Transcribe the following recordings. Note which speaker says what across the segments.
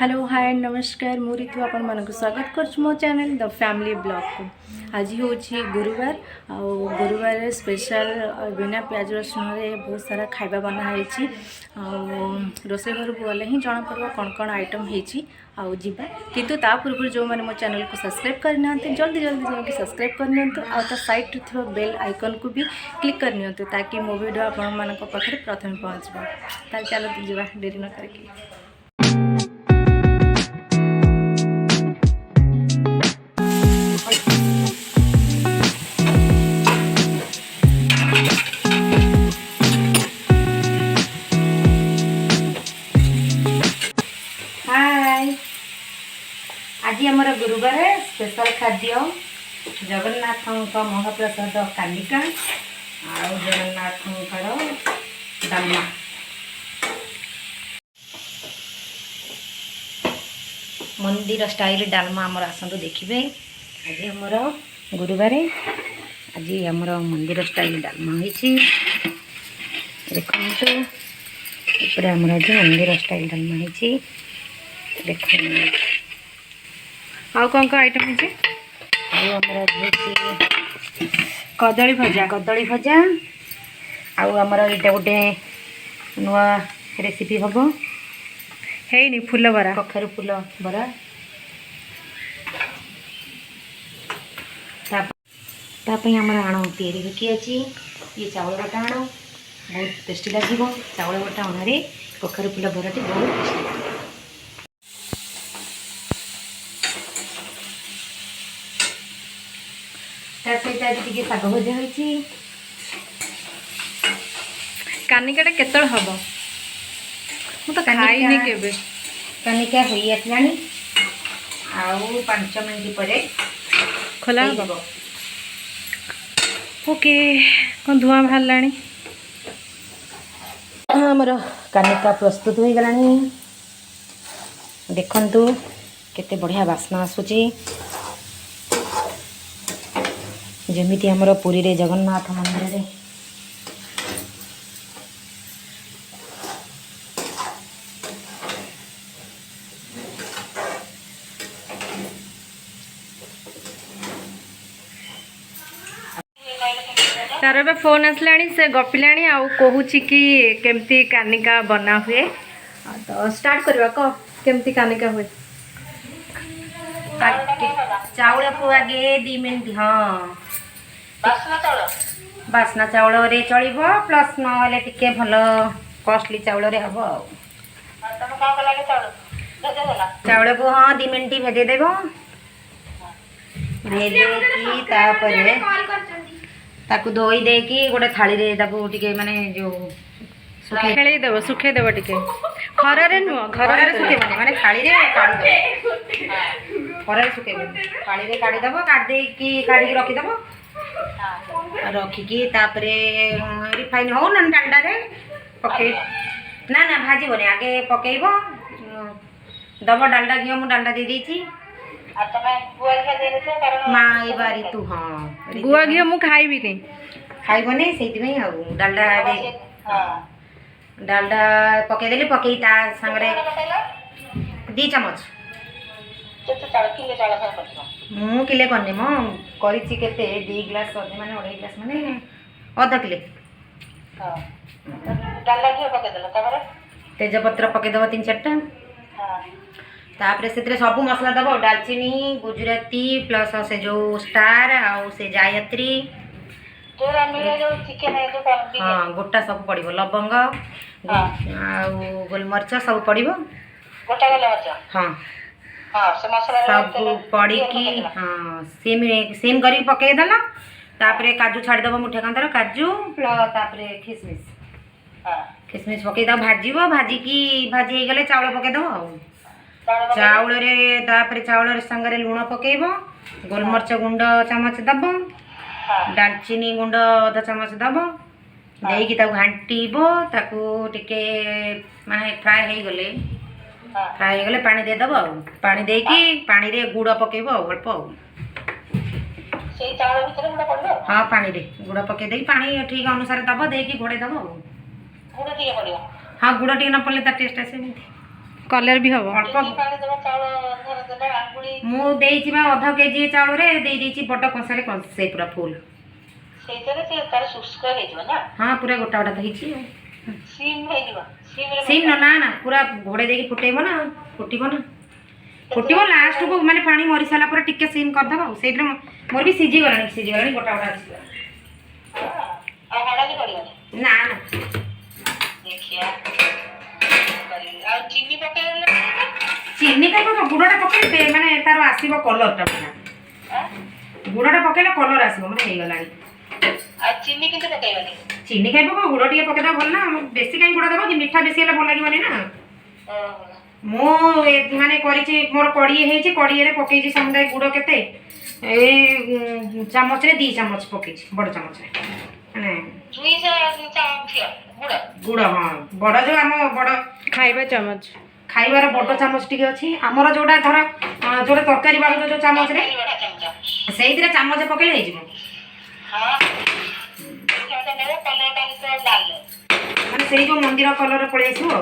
Speaker 1: Hello hi नमस्कार मु ऋतु आपण मानक स्वागत कर मो चैनल द फैमिली ब्लॉग को। आज हूँ गुरुवार आ गुरुवार स्पेशल बिना प्याज रसुण बहुत सारा खाଇବା बनाई रोसे घर को गले ही जना पड़ा कौन कौन आइटम हो जीवा किंतु ता पूर्व जो मैंने मो चैनल को सब्सक्राइब करना जल्दी जल्दी जाकि सब्सक्राइब करनी आ साइड थी बेल आइकन को भी क्लिक करनी ताकि मो वीडियो आपण मान पाखे प्रथम पहुँचवा। चलो जीवा डेरी न करके। आज आमर गुरुवार स्पेशल खाद्य जगन्नाथ महाप्रसाद कालिका आ जगन्नाथ डालमा मंदिर स्टाइल डालमा आमर आसतु देखिए। आज आमर गुरुवार आज आमर मंदिर स्टाइल डालमा होती देखते आमर आज मंदिर स्टाइल डालमा होती देख आउ कौन कौन आइटम है कदली भजा आमर यहाँ गोटे नुआ रेसिपी हम है फूल बरा कखारू फूल बरा आमर आण तैयारी होती अच्छी ये चावल बटा आण बहुत टेस्टी लगे चावल बटा आण कखारू फूल बराटी बहुत टेस्टी। सहित आज टी शाग भजा हो कानिका केत हम तो खाई केबे कानिका हो आसला आउ 5 मिनट पर खोला ओके कौन धुआं बाहर आमर कानिका प्रस्तुत हो गला देखु केते बढ़िया बास्ना आसूची जमीती आमर पुरी रे जगन्नाथ मंदिर रे तार ए फोन आसला से गपिला आउ कहूँ कि केमती कानिका बना हुए तो स्टार्ट करवा कह केमती कानिका हुए चाउल को आगे 2 मिनट हाँ बास्ना चाउल रे चलो प्लस ना टिके भल कॉस्टली चाउल रे हम चाउल को हाँ 2 मिनट भेजेदेव ताकू धोई देकी गोटे थाली रे टिके माने जो खेलेदेव सुखेदेव टिके खरारे नुह खरारे सुखेबनी माने थाली रे काढ़ी खरारे सुखेबनी थाली रे काढ़ीदेव काढ़ी रखीदेव रखिकी तापरे रिफाइन हो ना डालडा रे पके ना ना भाजबनी आगे पकेब दब डालडा घी मु डालडा दे देछि माँ ये बारी तू हाँ गुआ घी मु खाइबी नहीं खाइबनी से डालडा दे डालडा पकेदेली पकई ता संगे 2 चमच मु किले करनी मो करिछि केते 2 ग्लास माने 2.5 ग्लास माने आधा किले डालडा घी पकेदेला तापर तेजपत्र पकेदेव 3-4टा तापर से सब मसला दब दालचीनी गुजराती प्लस से जो स्टार आउ से जायत्री हाँ गोटा सब पड़ो लवंग आउ गोलमरीच सब पड़ो हाँ सब पड़ी हाँ सेम कर पकईदेल तापर काजू छाड़देव मुठे कांतर काजू प्लस खिसमिस पकईदेव भाजब भाजिकी भाजी गले चाउल पकईदेव चाउल रे तापर चाउल संगे लुण पकेब गोलमरीच गुंड चामच दब दालचीनी गुंड आधा चामच दब देकी घाटीब ताकू टिके माने फ्राए हो गले पानी देदेव पानी देकी पानी रे गुड़ पकेब अल्प हाँ पानी रे गुड़ पके दे पानी ठीक अनुसार दब देकी घोड़े दब हाँ गुड़ टे न पड़े टेस्ट आसे कलर भी हम
Speaker 2: अल्प मु देइछि बा आधा केजी चाउल रे देइ देइछि बड़ कंसारे कंसे पूरा फुल
Speaker 3: ସେଇଥିରେ ସେ ତାର ଶୁଷ୍କ ହେଇଯିବ ନା
Speaker 2: हाँ पूरा गोटा गोटा ହେଇछि
Speaker 3: ସିମ୍ ହେଇଯିବ ସିମରେ
Speaker 2: सिम ना ना पूरा घोड़े देकी फुटेइबो ना फुटिबो लास्ट को माने पानी मरी साला पर टिके सिम कर दबा सेइद्र मोर भी सिजी गलानी गोटा गोटा अछि
Speaker 3: ଆଉ ହଳଦୀ ପଡ଼ିବନି
Speaker 2: ना ना
Speaker 3: ଦେଖିଆ ଆଉ ଚିନି ପକେଇଲେ
Speaker 2: चीनी का गुड़टा पकेले माने तार आसीबो कलर टा गुड़टा पकेले कलर आसीबो माने हे गलानी
Speaker 3: ଆଉ ଚିନି କିନ୍ତୁ ପକେଇବନି
Speaker 2: चीनी खाइब गुड़ टे पकेदा भल ना बेसी कहीं गुड़ देव कि मीठा बेसी हेल्ले भल लगे ना मु माने करिछि मोर कड़ी हेछि कड़ी रे पकेछि समुदाय गुड़ केते ए चामच रे 2 चामच पकेछि बड़ चामच रे माने
Speaker 3: 2 चामच
Speaker 2: गुड़ हां बड़ जो हम बड़
Speaker 1: खाइबा चामच
Speaker 2: खाइबार बड़ चामच टिके अछि हमर जोडा धर जोडा तरकारी बालू जो चामच रे सेइदिरे चामच पकेले हे जिवो
Speaker 3: हां
Speaker 2: माने सेई जो मंदिर कलर पळे आसी हो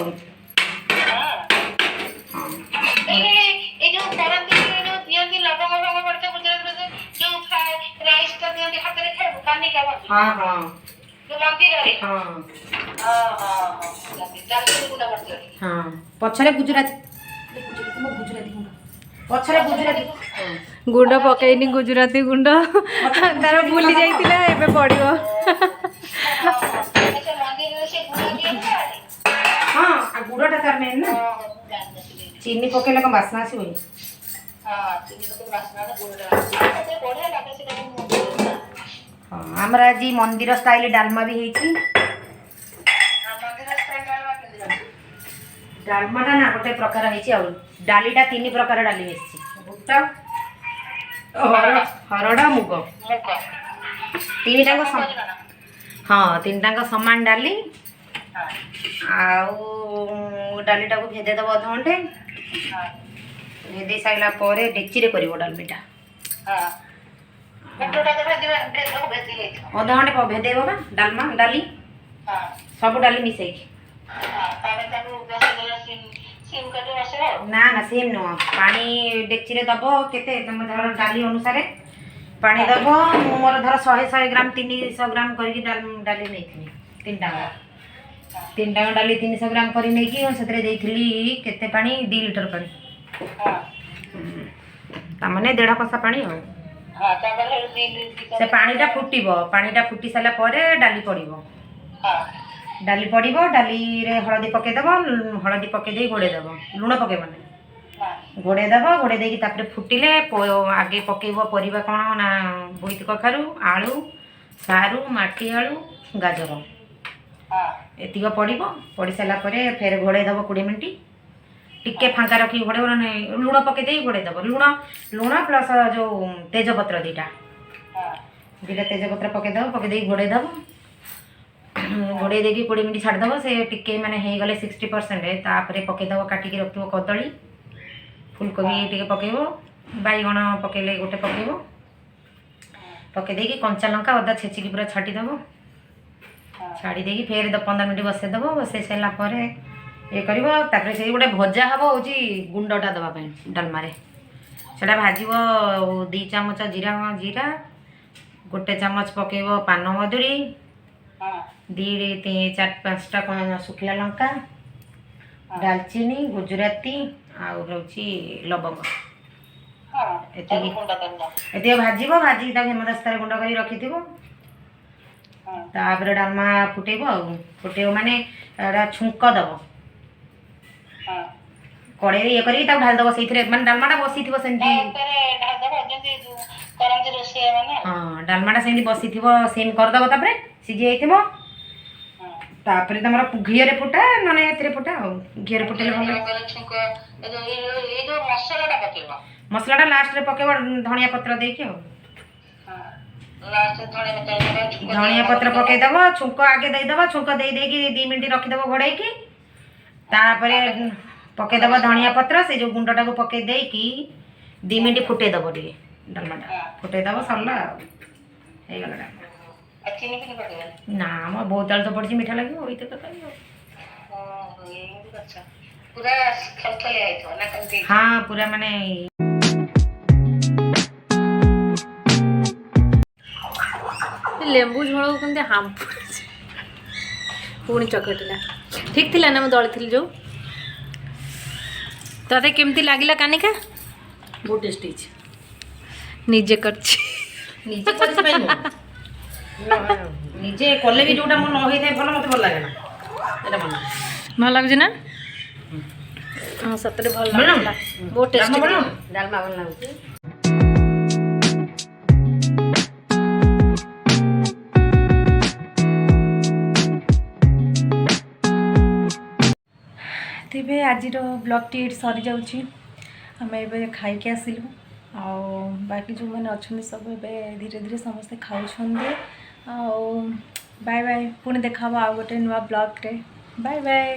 Speaker 3: ए जो परंती जो दियंती लबंग लबंग पड़ते गुजरात में जो फ्राई राइस का दियंती हाथ रे खाए कानी का
Speaker 2: हां हां
Speaker 3: जो मंदिर रे
Speaker 2: हां
Speaker 3: हां हां चालू गुना पड़ते
Speaker 2: हां पछरे गुजराती पछरे गुजराती
Speaker 1: गुंड पकईनी गुजराती गुंड तार भूली जाइतिला एबे पड़िबो
Speaker 3: अच्छा मंदिर से गुना दियंती
Speaker 2: हां आ गुड़टा तार मेन ना चीनी पकेले को वासना आसी होई
Speaker 3: हां चिनी तो वासना ना गुड़ा तो बढ़िया लागे से
Speaker 2: हां हमरा जी मंदिर स्टाइल डालमा भी हेछि
Speaker 3: मंदिर स्टाइल
Speaker 2: डालमा ना गोटे प्रकार हेछि आ डालीटा 3 प्रकार डाली हेछि बुट्टा हरड़ा मुग तीन टांग हाँ 3 टांग समान डाली आउ डालीटा को भेदे दब अध घंटे भेदे साइला परे डेक्ची रे करिवो डालमीटा अध घंटे भेदेबो बा डालमा डाली सब डाली मिसई ना ना सेम नो पानी डेक्ची रे दब केते तुम धर डाली अनुसार पानी दब मोर धर 100 ग्राम 300 ग्राम करके डाली नहीं थी 3 टांग डाली 300 ग्राम करी नहीं कि सेतरे देइथिली केते पानी 2 लीटर पानी तामने 1.5 कसा पानी हो से पानीटा फुटी साला परे डाली पड़िबो डाली पड़िबो डाली रे हळदी पके दबो हळदी पके दे घोड़े दबो लूण पके बने घोड़े दबो घोड़े देकी तापरे फुटिले आगे पकेबो परिबा कोन ना बोईत कखारु आलू सारू माटी आलू गाजर एतिक पड़िबो पड़ी साला परे फेर घोड़े दबो 20 मिनिट टिके फांका रखी घोड़े ना लूण पके दे घोड़े दबो लूण प्लस जो तेजपत्र दीटा तेजपत्र पके दे घोड़े दबो घोड़े देकी 20 मिनिट छाड़ दबो से टिके माने हे गले 60% तापरे पके दबो काटी के रखिबो कदली फूलकोबी टिके पकेबो बाईगण पकेले गोटे पकेबो पके देकी कंचा लंका अदा छेचिकी पूरा छाटी दबो छाड़ी देकी फेर 15 मिनिट बसे दबो बसे सारा पर ये करिवो तापरे से गोटे भजा हबो होची गुंडटा दबा पे डालमा रे सेटा भाजीबो 2 चामच जीरा गोटे चामच पकेबो पान मधुरी 2-4-5टा सुखिला लंका दालचीनी गुजराती आउ होची लवंग एते भाजीबो भाजी ता हेमदस्तार गुंड करी रखिथिबो तापर डालमा फुटेबो माने एडा छुंक दबो कड़े ये करी ता ढाल दबो सेइथरे माने डालमाटा बसिथिबो सेंती हां डालमाटा सेंती बसिथिबो सेम कर दबो तापरे सिझी आइथिबो तापरे तमरा घिया रे फुटा नने एथरे फुटा घिया रे फुटेले भलो मसलाटा लास्ट रे पकेबो धनिया पत्र देके धनिया पत्र पके दबो छुंक आगे दे दबो छुंक दे देकी 2 मिनिट रखि दबो घोड़ाई की तापरे पके दबो धनिया पत्र से जो गुंडटा को पके देकी 2 मिनिट फुटे दबो डी डालमाटा फुटे दबो सरला हे गला ना मो बहुत तो पड़ी मीठा लगे वही तो
Speaker 3: पूरा खलखलिया आइथो ना केमती
Speaker 2: हाँ पूरा माने
Speaker 1: ଲେମ୍ବୁ ଝୋଳ କେମିତି ହାମ୍ପୁର ପୁଣି ଚକଟିଲା ଠିକ୍ ଥିଲା ନା ମୁଁ ଦଳିଥିଲି ଯେଉଁ ତତେ କେମିତି ଲାଗିଲା କାନିକା
Speaker 2: बहुत टेस्टी है
Speaker 1: ନିଜେ କରିଛି
Speaker 2: निजे करछि पाइनो निजे कले भी जोटा मन होई थाए भलो मते भल लागे ना एटा मन
Speaker 1: ଭଲ ଲାଗୁଛି ନା ହଁ ସତରେ ଭଲ ଲାଗୁଥିଲା ବହୁତ ଟେଷ୍ଟି
Speaker 2: डालमा भल लाଗୁଛି
Speaker 1: ତେବେ ଆଜିର ବ୍ଲଗ୍ଟି ଏଇଠି ସରିଯାଉଛି ଆମେ ଏବେ ଖାଇକି ଆସିଲୁ ଆଉ ବାକି ଯେଉଁମାନେ ଅଛନ୍ତି ସବୁ ଏବେ ଧୀରେ ଧୀରେ ସମସ୍ତେ ଖାଉଛନ୍ତି ଆଉ ବାଏ ବାଏ ପୁଣି ଦେଖା ହେବ ଆଉ ଗୋଟେ ନୂଆ ବ୍ଲଗ୍ରେ ବାଏ ବାଏ